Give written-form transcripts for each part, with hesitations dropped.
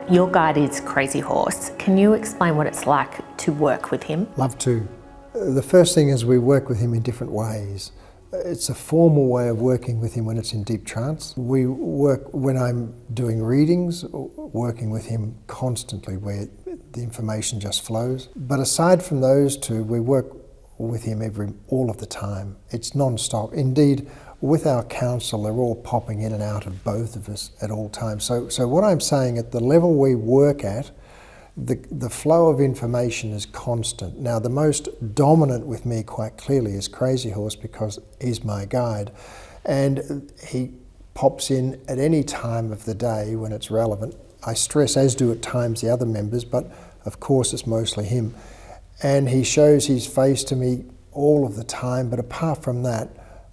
Your guide is Crazy Horse. Can you explain what it's like to work with him? Love to. The first thing is we work with him in different ways. It's a formal way of working with him when it's in deep trance. We work when I'm doing readings, working with him constantly where the information just flows. But aside from those two, we work with him all of the time. It's non-stop. Indeed, with our counsel, they're all popping in and out of both of us at all times. So what I'm saying, at the level we work at, the flow of information is constant. Now, the most dominant with me, quite clearly, is Crazy Horse, because he's my guide. And he pops in at any time of the day when it's relevant. I stress, as do at times the other members, but of course it's mostly him. And he shows his face to me all of the time, but apart from that,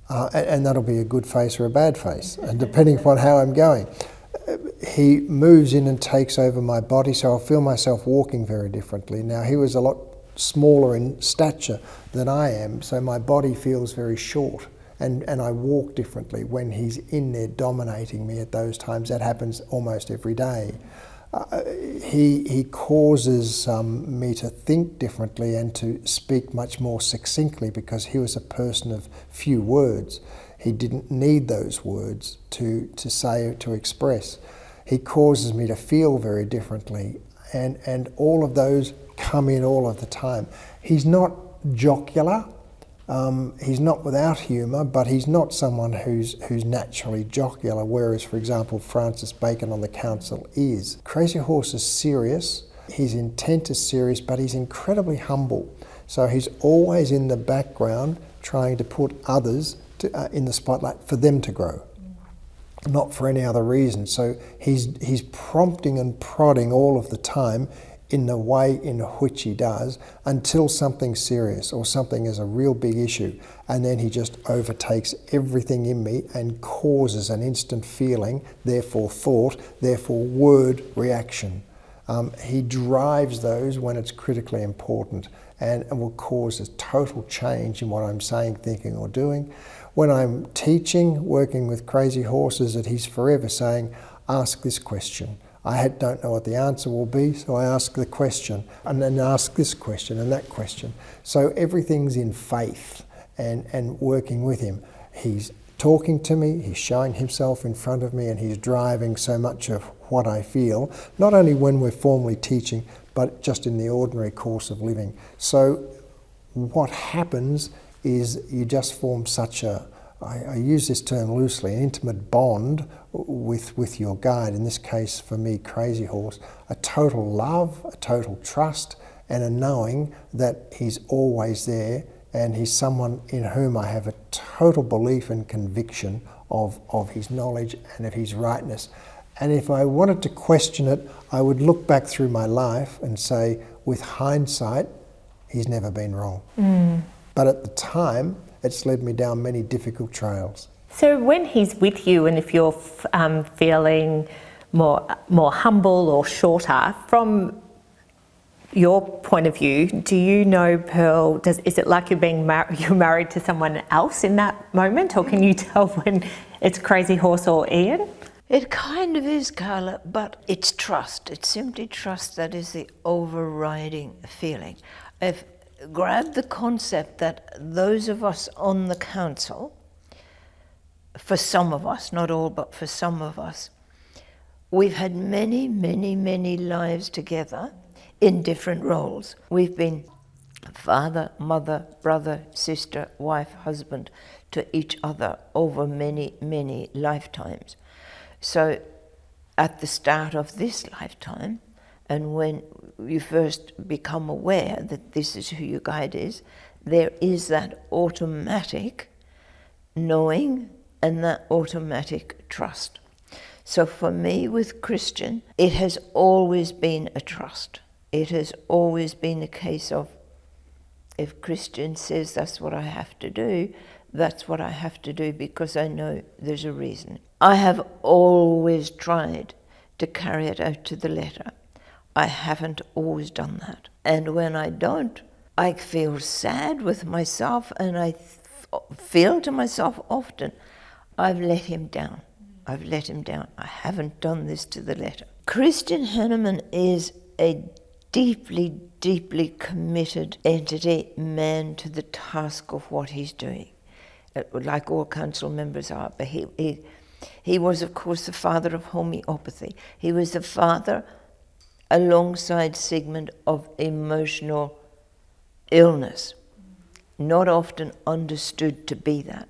and that'll be a good face or a bad face, and depending upon how I'm going. He moves in and takes over my body, so I'll feel myself walking very differently. Now, he was a lot smaller in stature than I am, so my body feels very short, and I walk differently when he's in there dominating me at those times. That happens almost every day. He causes me to think differently and to speak much more succinctly, because he was a person of few words. He didn't need those words to say, to express. He causes me to feel very differently, and all of those come in all of the time. He's not jocular. He's not without humour, but he's not someone who's naturally jocular, whereas, for example, Francis Bacon on the Council is. Crazy Horse is serious, his intent is serious, but he's incredibly humble. So he's always in the background trying to put others in the spotlight for them to grow, not for any other reason. So he's prompting and prodding all of the time in the way in which he does, until something's serious or something is a real big issue, and then he just overtakes everything in me and causes an instant feeling, therefore thought, therefore word reaction. He drives those when it's critically important, and will cause a total change in what I'm saying, thinking or doing. When I'm teaching, working with Crazy Horses, that he's forever saying, ask this question. I don't know what the answer will be, so I ask the question, and then ask this question and that question. So everything's in faith and working with him. He's talking to me, he's showing himself in front of me, and he's driving so much of what I feel, not only when we're formally teaching, but just in the ordinary course of living. So what happens is you just form such I use this term loosely, an intimate bond with your guide, in this case for me, Crazy Horse, a total love, a total trust, and a knowing that he's always there, and he's someone in whom I have a total belief and conviction of his knowledge and of his rightness. And if I wanted to question it, I would look back through my life and say, with hindsight, he's never been wrong. But at the time, it's led me down many difficult trails. So when he's with you, and if you're feeling more humble or shorter, from your point of view, do you know, Pearl, is it like you're married to someone else in that moment, or can you tell when it's Crazy Horse or Ian? It kind of is, Carla, but it's trust. It's simply trust that is the overriding feeling. I've grabbed the concept that those of us on the council, for some of us, not all, but for some of us, we've had many, many, many lives together in different roles. We've been father, mother, brother, sister, wife, husband to each other over many, many lifetimes. So at the start of this lifetime, and when you first become aware that this is who your guide is, there is that automatic knowing and that automatic trust. So for me with Christian, it has always been a trust. It has always been a case of, if Christian says that's what I have to do, that's what I have to do, because I know there's a reason. I have always tried to carry it out to the letter. I haven't always done that. And when I don't, I feel sad with myself, and I feel to myself often, I've let him down. I've let him down. I haven't done this to the letter. Christian Henneman is a deeply, deeply committed entity, man to the task of what he's doing, like all council members are. But he was, of course, the father of homeopathy. He was the father, alongside Sigmund, of emotional illness, not often understood to be that.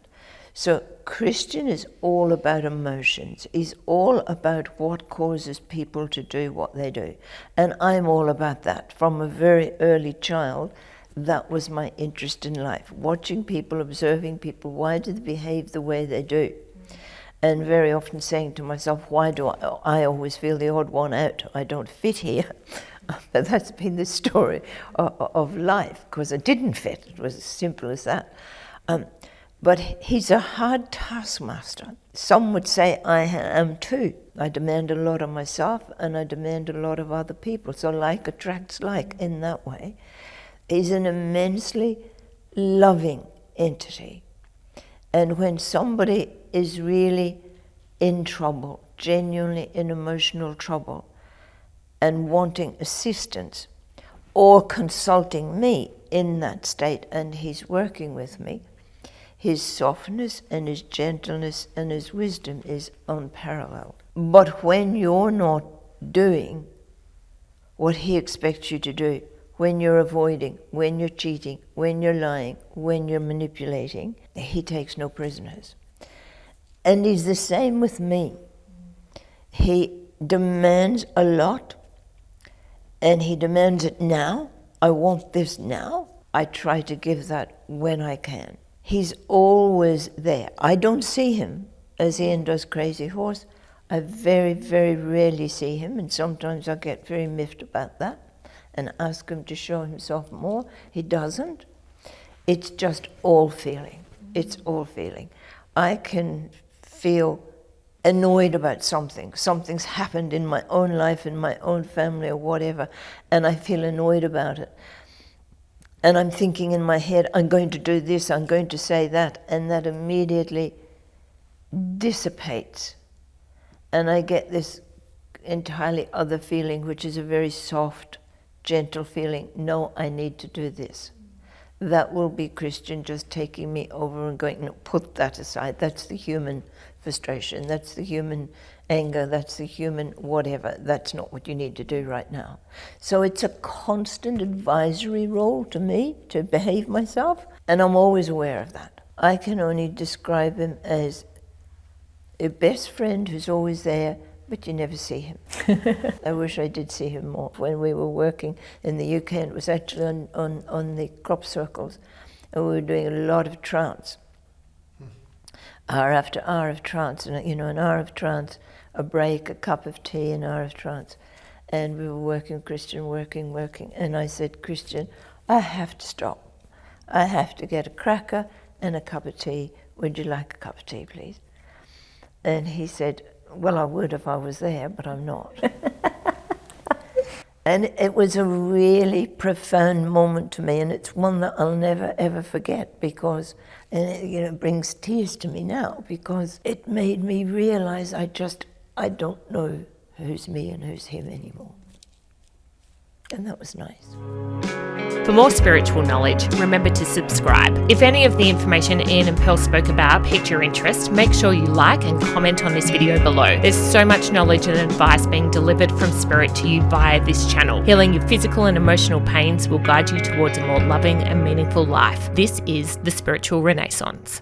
So Christian is all about emotions. He's all about what causes people to do what they do. And I'm all about that. From a very early child, that was my interest in life. Watching people, observing people, why do they behave the way they do? And very often saying to myself, why do I always feel the odd one out? I don't fit here. But that's been the story of life, because I didn't fit. It was as simple as that. But he's a hard taskmaster. Some would say I am too. I demand a lot of myself and I demand a lot of other people. So like attracts like in that way. He's an immensely loving entity. And when somebody is really in trouble, genuinely in emotional trouble, and wanting assistance, or consulting me in that state, and he's working with me, his softness and his gentleness and his wisdom is unparalleled. But when you're not doing what he expects you to do, when you're avoiding, when you're cheating, when you're lying, when you're manipulating, he takes no prisoners. And he's the same with me. He demands a lot, and he demands it now. I want this now. I try to give that when I can. He's always there. I don't see him as Ian does Crazy Horse. I very, very rarely see him, and sometimes I get very miffed about that and ask him to show himself more. He doesn't. It's just all feeling. It's all feeling. I can feel annoyed about something. Something's happened in my own life, in my own family or whatever, and I feel annoyed about it. And I'm thinking in my head, I'm going to do this, I'm going to say that, and that immediately dissipates. And I get this entirely other feeling, which is a very soft, gentle feeling. No, I need to do this. That will be Christian just taking me over and going, no, put that aside. That's the human frustration. That's the human anger. That's the human whatever. That's not what you need to do right now. So it's a constant advisory role to me to behave myself, and I'm always aware of that. I can only describe him as a best friend who's always there, but you never see him. I wish I did see him more. When we were working in the UK, and it was actually on the crop circles, and we were doing a lot of trance. Hour after hour of trance, and an hour of trance, a break, a cup of tea, an hour of trance. And we were working, Christian, working, and I said, Christian, I have to stop. I have to get a cracker and a cup of tea. Would you like a cup of tea, please? And he said, well, I would if I was there, but I'm not. And it was a really profound moment to me, and it's one that I'll never, ever forget, because it brings tears to me now, because it made me realize I don't know who's me and who's him anymore. And that was nice. For more spiritual knowledge, remember to subscribe. If any of the information Ian and Pearl spoke about piqued your interest, make sure you like and comment on this video below. There's so much knowledge and advice being delivered from Spirit to you via this channel. Healing your physical and emotional pains will guide you towards a more loving and meaningful life. This is the Spiritual Renaissance.